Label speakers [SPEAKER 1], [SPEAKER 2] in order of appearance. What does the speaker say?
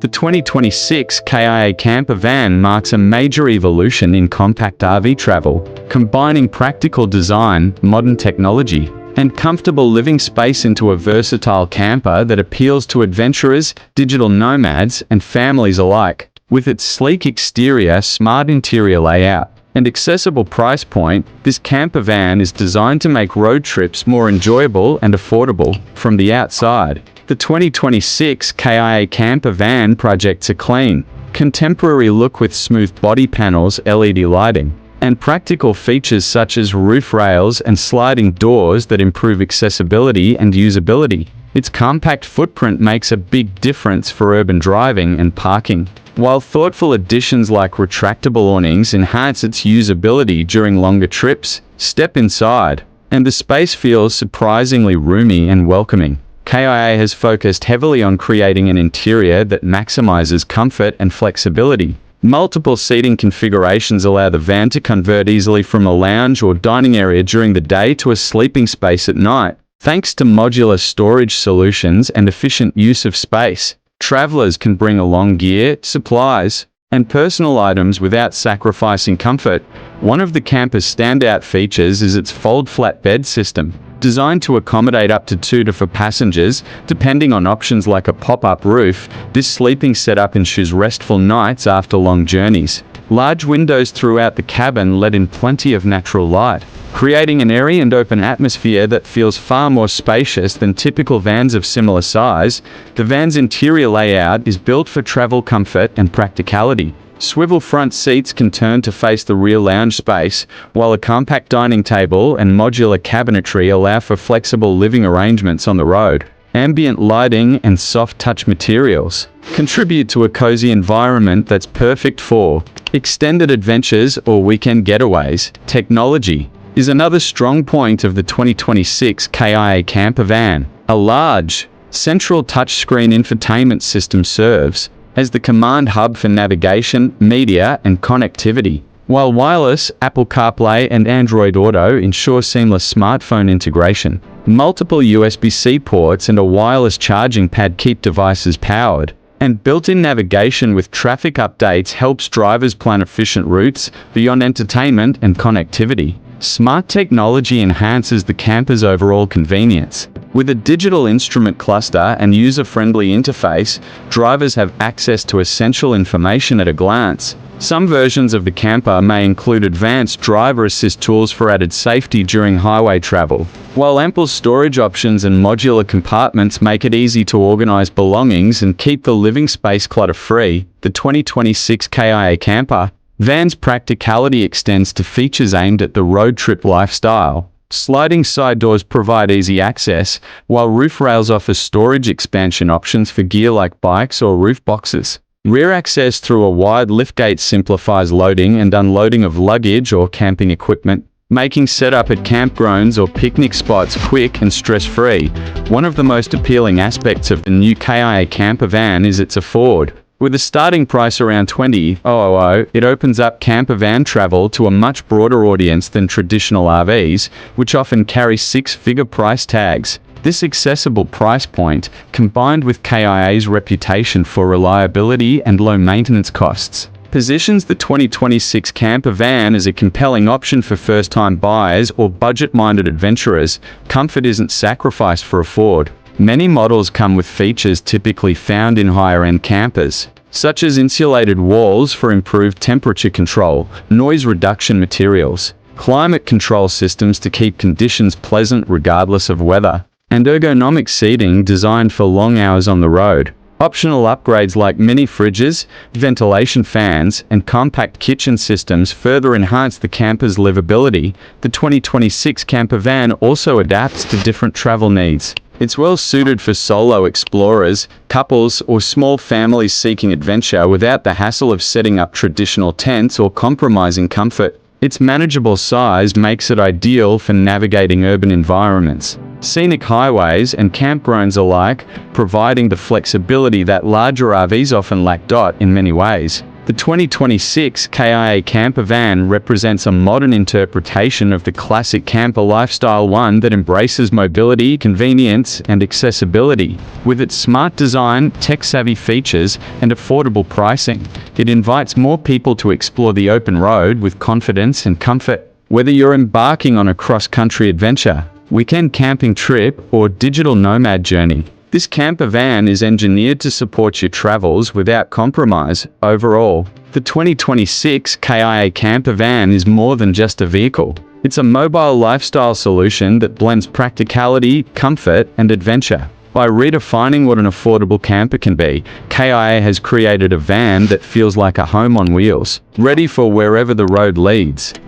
[SPEAKER 1] The 2026 KIA camper van marks a major evolution in compact RV travel, combining practical design, modern technology, and comfortable living space into a versatile camper that appeals to adventurers, digital nomads, and families alike. With its sleek exterior, smart interior layout, and accessible price point, this camper van is designed to make road trips more enjoyable and affordable from the outside. The 2026 KIA camper van projects a clean, contemporary look with smooth body panels, LED lighting, and practical features such as roof rails and sliding doors that improve accessibility and usability. Its compact footprint makes a big difference for urban driving and parking, while thoughtful additions like retractable awnings enhance its usability during longer trips. Step inside, and the space feels surprisingly roomy and welcoming. KIA has focused heavily on creating an interior that maximizes comfort and flexibility. Multiple seating configurations allow the van to convert easily from a lounge or dining area during the day to a sleeping space at night. Thanks to modular storage solutions and efficient use of space, travelers can bring along gear, supplies, and personal items without sacrificing comfort. One of the camper's standout features is its fold-flat bed system, designed to accommodate up to 2 to 4 passengers, depending on options like a pop-up roof. This sleeping setup ensures restful nights after long journeys. Large windows throughout the cabin let in plenty of natural light, creating an airy and open atmosphere that feels far more spacious than typical vans of similar size. The van's interior layout is built for travel comfort and practicality. Swivel front seats can turn to face the rear lounge space, while a compact dining table and modular cabinetry allow for flexible living arrangements on the road. Ambient lighting and soft touch materials contribute to a cozy environment that's perfect for extended adventures or weekend getaways. Technology is another strong point of the 2026 KIA camper van. A large, central touchscreen infotainment system serves as the command hub for navigation, media, and connectivity, while wireless Apple CarPlay and Android Auto ensure seamless smartphone integration. Multiple USB-C ports and a wireless charging pad keep devices powered, and built-in navigation with traffic updates helps drivers plan efficient routes. Beyond entertainment and connectivity, smart technology enhances the camper's overall convenience. With a digital instrument cluster and user-friendly interface, drivers have access to essential information at a glance. Some versions of the camper may include advanced driver assist tools for added safety during highway travel, while ample storage options and modular compartments make it easy to organize belongings and keep the living space clutter-free. The 2026 KIA camper van's practicality extends to features aimed at the road trip lifestyle. Sliding side doors provide easy access, while roof rails offer storage expansion options for gear like bikes or roof boxes. Rear access through a wide liftgate simplifies loading and unloading of luggage or camping equipment, making setup at campgrounds or picnic spots quick and stress-free. One of the most appealing aspects of the new KIA camper van is its afford. With a starting price around $20,000, it opens up camper van travel to a much broader audience than traditional RVs, which often carry six-figure price tags. This accessible price point, combined with KIA's reputation for reliability and low maintenance costs, positions the 2026 camper van as a compelling option for first-time buyers or budget-minded adventurers. Comfort isn't sacrificed for afford. Many models come with features typically found in higher-end campers, such as insulated walls for improved temperature control, noise reduction materials, climate control systems to keep conditions pleasant regardless of weather, and ergonomic seating designed for long hours on the road. Optional upgrades like mini fridges, ventilation fans, and compact kitchen systems further enhance the camper's livability. The 2026 camper van also adapts to different travel needs. It's well suited for solo explorers, couples, or small families seeking adventure without the hassle of setting up traditional tents or compromising comfort. Its manageable size makes it ideal for navigating urban environments, scenic highways, and campgrounds alike, providing the flexibility that larger RVs often lack. In many ways, The 2026 KIA camper van represents a modern interpretation of the classic camper lifestyle, one that embraces mobility, convenience, and accessibility. With its smart design, tech-savvy features, and affordable pricing, it invites more people to explore the open road with confidence and comfort. Whether you're embarking on a cross-country adventure, weekend camping trip, or digital nomad journey, this camper van is engineered to support your travels without compromise. Overall, the 2026 KIA camper van is more than just a vehicle. It's a mobile lifestyle solution that blends practicality, comfort, and adventure. By redefining what an affordable camper can be, KIA has created a van that feels like a home on wheels, ready for wherever the road leads.